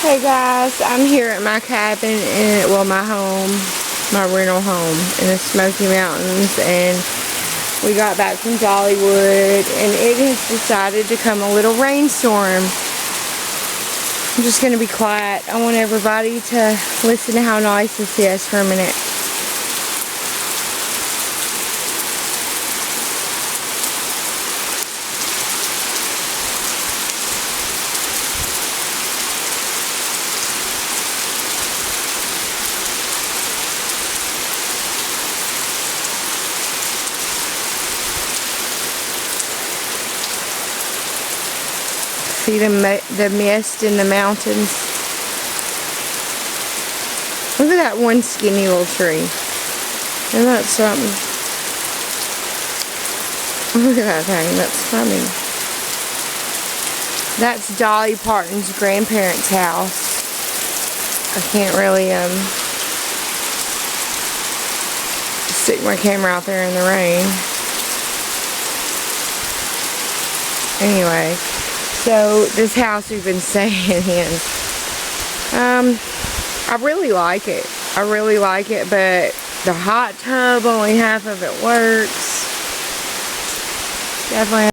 Hey guys, I'm here at my cabin, my home, my rental home in the Smoky Mountains, and we got back from Dollywood, and it has decided to come a little rainstorm. I'm just going to be quiet. I want everybody to listen to how nice this is for a minute. See the mist in the mountains? Look at that one skinny little tree. Isn't that something? Look at that thing. That's funny. That's Dolly Parton's grandparents' house. I can't really stick my camera out there in the rain. Anyway. So, this house we've been staying in, I really like it. I really like it, but the hot tub, only half of it works. Definitely